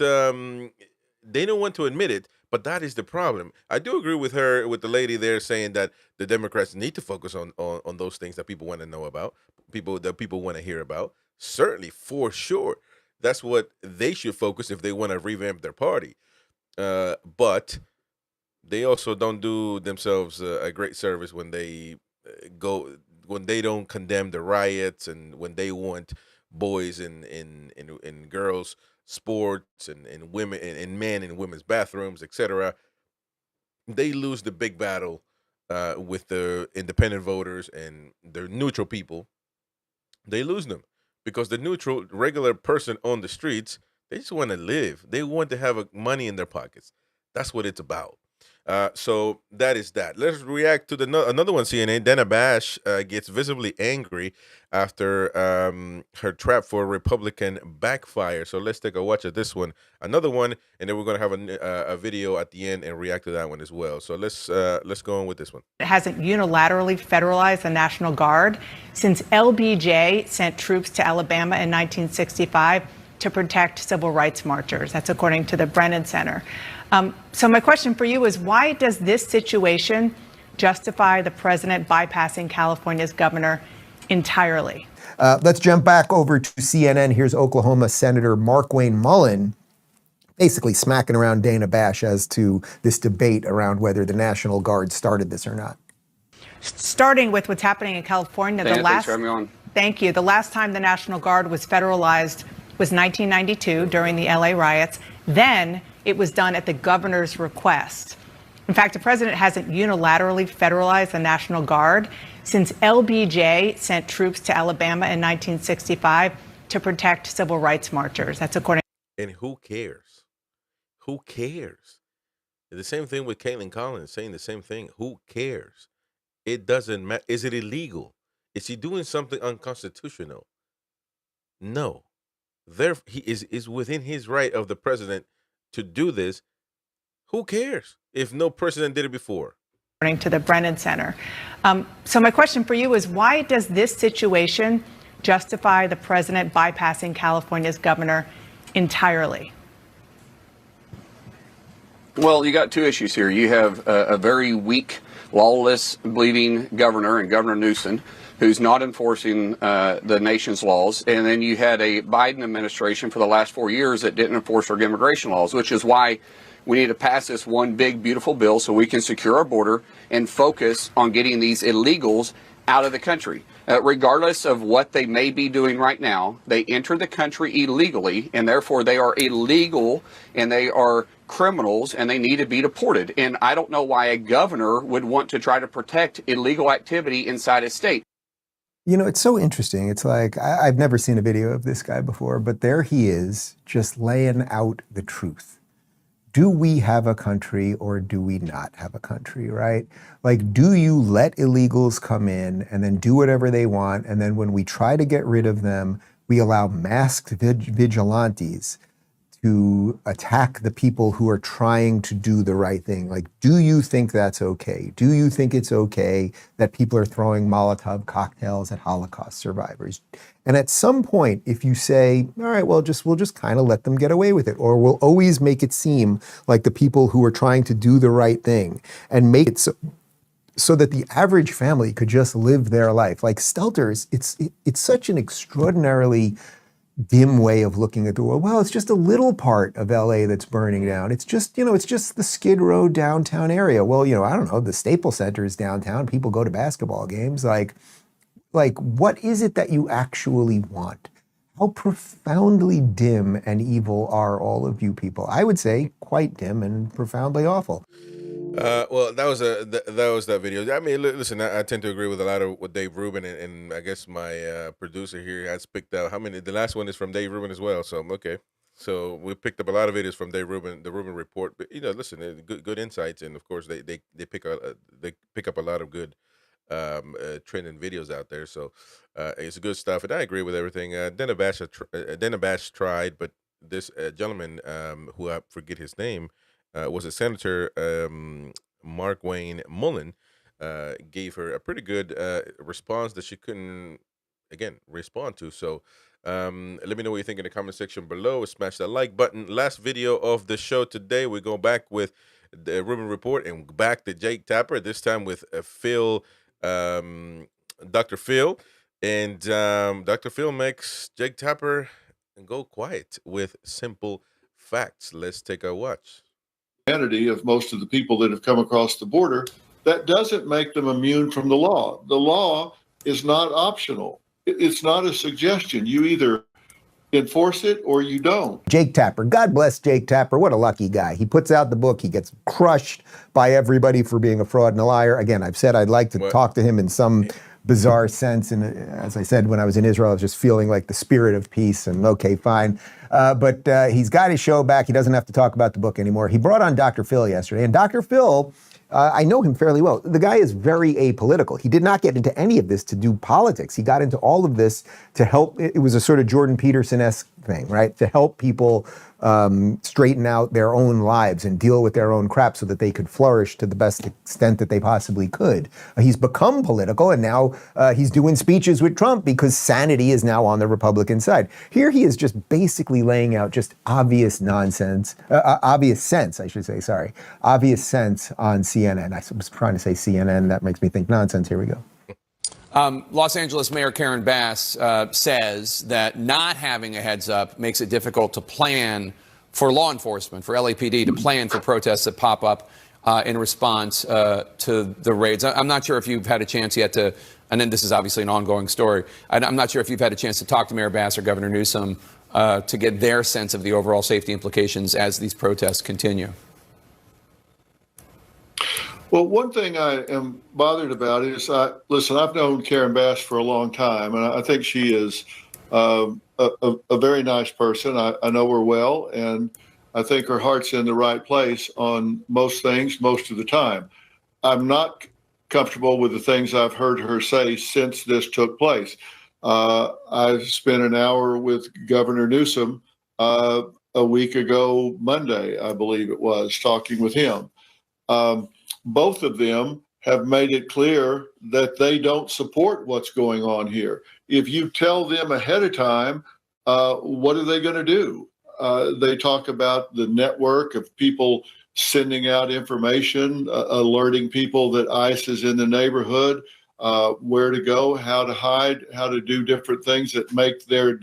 they don't want to admit it, but that is the problem. I do agree with her, with the lady there saying that the Democrats need to focus on those things that people want to know about, that people want to hear about. Certainly, for sure. That's what they should focus if they want to revamp their party. But they also don't do themselves a great service when they when they don't condemn the riots and when they want boys and girls sports and women and men in women's bathrooms, etc. They lose the big battle with the independent voters and the neutral people. They lose them because the neutral regular person on the streets, they just want to live. They want to have money in their pockets. That's what it's about. So that is that. Let's react to another one. CNN. Dana Bash gets visibly angry after her trap for Republican backfire. So let's take a watch of this one. Another one, and then we're going to have a video at the end and react to that one as well. So let's go on with this one. It hasn't unilaterally federalized the National Guard since LBJ sent troops to Alabama in 1965 to protect civil rights marchers. That's according to the Brennan Center. So my question for you is, why does this situation justify the president bypassing California's governor entirely? Let's jump back over to CNN. Here's Oklahoma Senator Markwayne Mullin basically smacking around Dana Bash as to this debate around whether the National Guard started this or not. Starting with what's happening in California, Thank you. The last time the National Guard was federalized was 1992 during the LA riots. Then it was done at the governor's request. In fact, the president hasn't unilaterally federalized the National Guard since LBJ sent troops to Alabama in 1965 to protect civil rights marchers. That's according. And who cares? Who cares? The same thing with Kaitlan Collins saying the same thing. Who cares? It doesn't matter. Is it illegal? Is he doing something unconstitutional? No. He is within his right of the president to do this. Who cares if no president did it before? According to the Brennan Center. So my question for you is, why does this situation justify the president bypassing California's governor entirely? Well, you got two issues here. You have a very weak, lawless, bleeding governor and Governor Newsom, who's not enforcing the nation's laws. And then you had a Biden administration for the last 4 years that didn't enforce our immigration laws, which is why we need to pass this one big, beautiful bill so we can secure our border and focus on getting these illegals out of the country. Regardless of what they may be doing right now, they enter the country illegally, and therefore they are illegal and they are criminals and they need to be deported. And I don't know why a governor would want to try to protect illegal activity inside his state. You know, it's so interesting. It's like, I've never seen a video of this guy before, but there he is just laying out the truth. Do we have a country or do we not have a country, right? Like, do you let illegals come in and then do whatever they want, and then when we try to get rid of them, we allow masked vigilantes to attack the people who are trying to do the right thing? Like, do you think that's okay? Do you think it's okay that people are throwing Molotov cocktails at Holocaust survivors? And at some point, if you say, all right, well, we'll just kind of let them get away with it, or we'll always make it seem like the people who are trying to do the right thing and make it so that the average family could just live their life. Like Stelter's, it's such an extraordinarily dim way of looking at the world. Well, it's just a little part of LA that's burning down. It's just, it's just the Skid Row downtown area. Well, I don't know, the Staples Center is downtown. People go to basketball games. Like what is it that you actually want? How profoundly dim and evil are all of you people? I would say quite dim and profoundly awful. Well, that was that video. I mean, listen, I tend to agree with a lot of what Dave Rubin and I guess my producer here has picked out. How many? The last one is from Dave Rubin as well. So okay, so we picked up a lot of videos from Dave Rubin, the Rubin Report. But listen, good insights, and of course they pick up a lot of good trending videos out there. So it's good stuff, and I agree with everything. Denabash tried, but this gentleman, who I forget his name. Was a Senator Mark Wayne Mullen, gave her a pretty good response that she couldn't, again, respond to. So let me know what you think in the comment section below. Smash that like button. Last video of the show today. We go back with the Rubin Report and back to Jake Tapper, this time with Phil, Dr. Phil. And Dr. Phil makes Jake Tapper go quiet with simple facts. Let's take a watch. Of most of the people that have come across the border, that doesn't make them immune from the law. The law is not optional. It's not a suggestion. You either enforce it or you don't. Jake Tapper. God bless Jake Tapper. What a lucky guy. He puts out the book. He gets crushed by everybody for being a fraud and a liar. Again, I've said I'd like to talk to him in some bizarre sense. And as I said, when I was in Israel, I was just feeling like the spirit of peace and okay, fine. But he's got his show back. He doesn't have to talk about the book anymore. He brought on Dr. Phil yesterday. And Dr. Phil, I know him fairly well. The guy is very apolitical. He did not get into any of this to do politics. He got into all of this to help. It was a sort of Jordan Peterson-esque thing, right? To help people straighten out their own lives and deal with their own crap so that they could flourish to the best extent that they possibly could. He's become political, and now he's doing speeches with Trump because sanity is now on the Republican side. Here he is just basically laying out just obvious nonsense, obvious sense on CNN. I was trying to say CNN. That makes me think nonsense. Here we go. Los Angeles Mayor Karen Bass says that not having a heads up makes it difficult to plan for law enforcement, for LAPD to plan for protests that pop up in response to the raids. I'm not sure if you've had a chance yet to, and then this is obviously an ongoing story, I'm not sure if you've had a chance to talk to Mayor Bass or Governor Newsom to get their sense of the overall safety implications as these protests continue. Well, one thing I am bothered about is, listen, I've known Karen Bass for a long time, and I think she is a very nice person. I know her well, and I think her heart's in the right place on most things, most of the time. I'm not comfortable with the things I've heard her say since this took place. I spent an hour with Governor Newsom a week ago, Monday, I believe it was, talking with him. Both of them have made it clear that they don't support what's going on here. If you tell them ahead of time, what are they going to do? They talk about the network of people sending out information, alerting people that ICE is in the neighborhood, where to go, how to hide, how to do different things that make their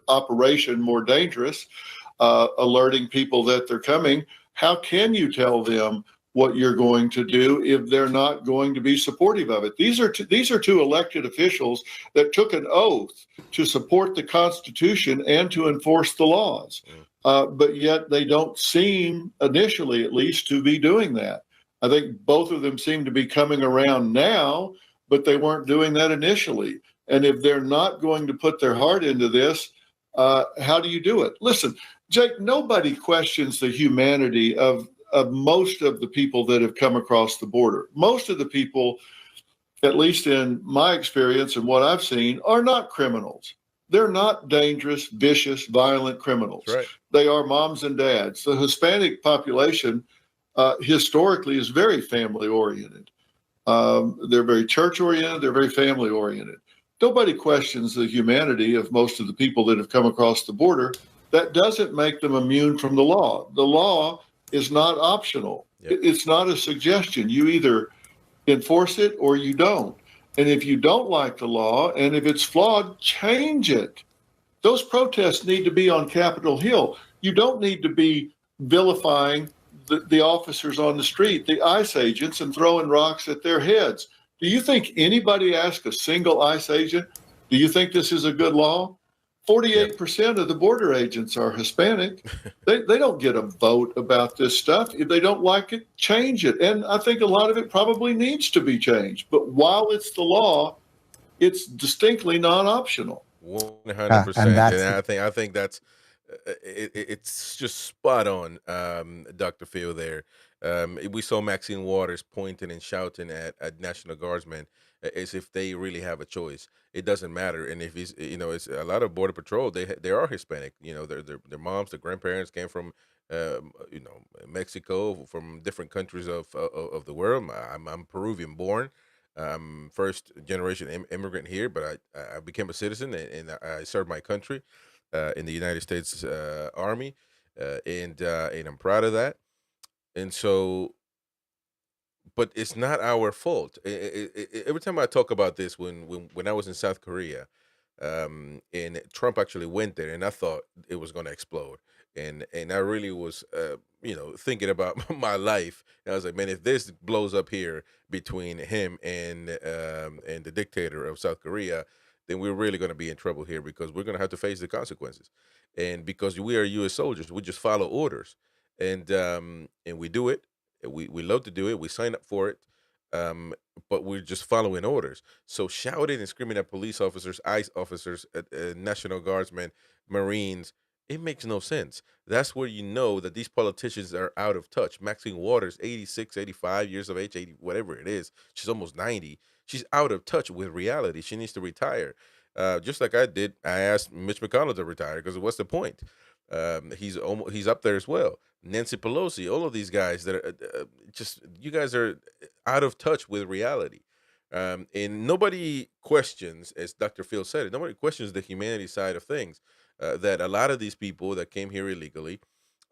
operation more dangerous, alerting people that they're coming. How can you tell them what you're going to do if they're not going to be supportive of it? These are two elected officials that took an oath to support the Constitution and to enforce the laws. But yet they don't seem, initially at least, to be doing that. I think both of them seem to be coming around now, but they weren't doing that initially. And if they're not going to put their heart into this, how do you do it? Listen, Jake, nobody questions the humanity of most of the people that have come across the border. Most of the people, at least in my experience and what I've seen, are not criminals. They're not dangerous, vicious, violent criminals. Right. They are moms and dads. The Hispanic population historically is very family-oriented. They're very church-oriented. They're very family-oriented. Nobody questions the humanity of most of the people that have come across the border. That doesn't make them immune from the law. The law is not optional. Yep. It's not a suggestion. You either enforce it or you don't. And if you don't like the law and if it's flawed, change it. Those protests need to be on Capitol Hill. You don't need to be vilifying the officers on the street, the ICE agents, and throwing rocks at their heads. Do you think anybody asked a single ICE agent, do you think this is a good law? 48% of the border agents are Hispanic. They don't get a vote about this stuff. If they don't like it, change it. And I think a lot of it probably needs to be changed. But while it's the law, it's distinctly non-optional. 100%. And I think that's it's just spot on, Dr. Phil there. We saw Maxine Waters pointing and shouting at National Guardsmen as if they really have a choice. It doesn't matter. And if he's, it's a lot of Border Patrol, they are Hispanic. Their moms, their grandparents came from, Mexico, from different countries of the world. I'm Peruvian born. I'm first generation immigrant here, but I became a citizen and I served my country in the United States Army, and I'm proud of that. And so, but it's not our fault. Every time I talk about this, when I was in South Korea, and Trump actually went there, and I thought it was going to explode, and I really was, thinking about my life. And I was like, man, if this blows up here between him and the dictator of South Korea, then we're really going to be in trouble here because we're going to have to face the consequences. And because we are U.S. soldiers, we just follow orders, and we do it. We love to do it. We sign up for it, but we're just following orders. So shouting and screaming at police officers, ICE officers, National Guardsmen, Marines, it makes no sense. That's where you know that these politicians are out of touch. Maxine Waters, 86, 85 years of age, 80, whatever it is. She's almost 90. She's out of touch with reality. She needs to retire. Just like I did, I asked Mitch McConnell to retire because what's the point? He's up there as well. Nancy Pelosi, all of these guys that are you guys are out of touch with reality. And nobody questions, as Dr. Phil said, nobody questions the humanity side of things. That a lot of these people that came here illegally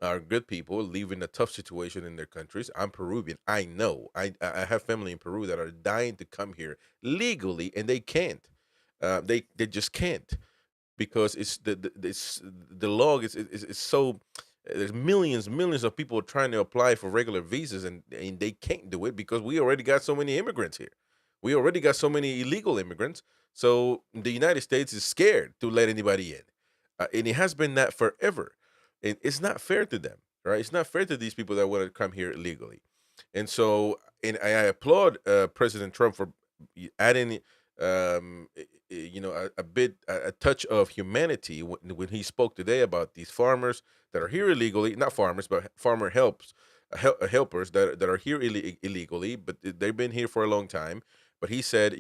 are good people, live in a tough situation in their countries. I'm Peruvian. I know. I have family in Peru that are dying to come here legally, and they can't. They just can't, because it's the law is so. There's millions of people trying to apply for regular visas, and they can't do it because we already got so many immigrants here. We already got so many illegal immigrants. So the United States is scared to let anybody in. And it has been that forever. And it's not fair to them, right? It's not fair to these people that want to come here illegally. And so, and I applaud President Trump for adding, a touch of humanity when he spoke today about these farmers that are here illegally, not farmers, but helpers that are here illegally, but they've been here for a long time. But he said,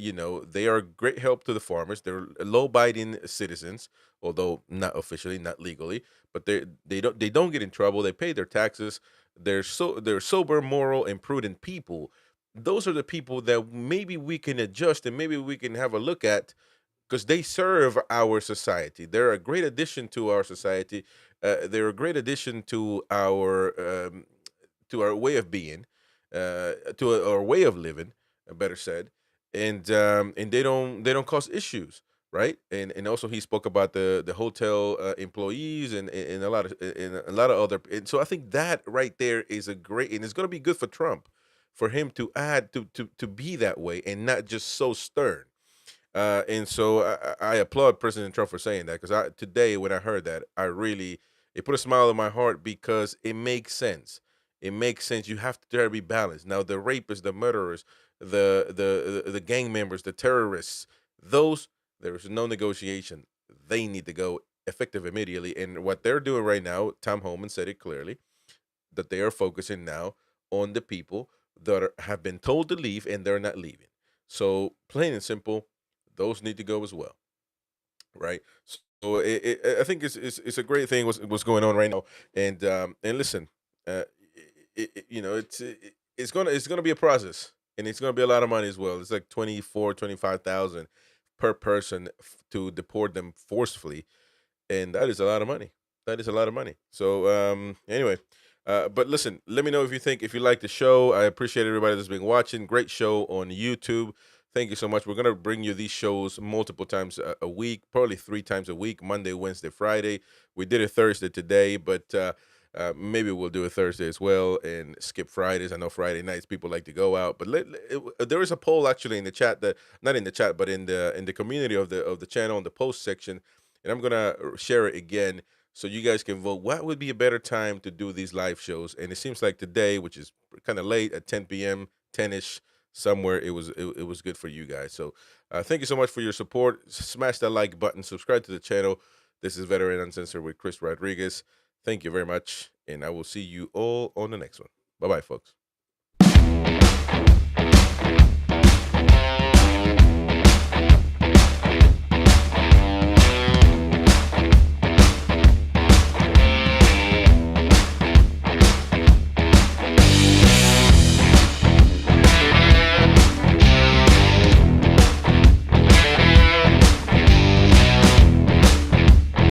they are great help to the farmers. They're law-abiding citizens, although not officially, not legally. But they don't get in trouble. They pay their taxes. They're sober, moral, and prudent people. Those are the people that maybe we can adjust and maybe we can have a look at, because they serve our society. They're a great addition to our society. They're a great addition to our way of being, to our way of living, better said. And they don't cause issues, right? And also he spoke about the hotel employees and a lot of other. And so I think that right there is a great, and it's going to be good for Trump, for him to add to be that way and not just so stern. And so I applaud President Trump for saying that, because today when I heard that, it put a smile on my heart, because it makes sense. It makes sense. You have to try to be balanced. Now the rapists, the murderers, the gang members, the terrorists, there is no negotiation. They need to go effective immediately. And what they're doing right now, Tom Homan said it clearly, that they are focusing now on the people that have been told to leave and they're not leaving. So plain and simple, those need to go as well, right? So I think it's a great thing what's going on right now. And listen, it's gonna be a process. And it's going to be a lot of money as well. It's like 25,000 per person to deport them forcefully. And that is a lot of money. That is a lot of money. So anyway, But listen, let me know if you like the show. I appreciate everybody that's been watching. Great show on YouTube. Thank you so much. We're going to bring you these shows multiple times a week, probably 3 times a week, Monday, Wednesday, Friday. We did it Thursday today, but maybe we'll do it Thursday as well and skip Fridays. I know Friday nights people like to go out, but there is a poll actually in the chat, that not in the chat, but in the community of the channel, in the post section, and I'm going to share it again so you guys can vote. What would be a better time to do these live shows? And it seems like today, which is kind of late at 10 p.m., 10-ish, somewhere, it was good for you guys. So thank you so much for your support. Smash that like button, subscribe to the channel. This is Veteran Uncensored with Chris Rodriguez. Thank you very much, and I will see you all on the next one. Bye-bye, folks.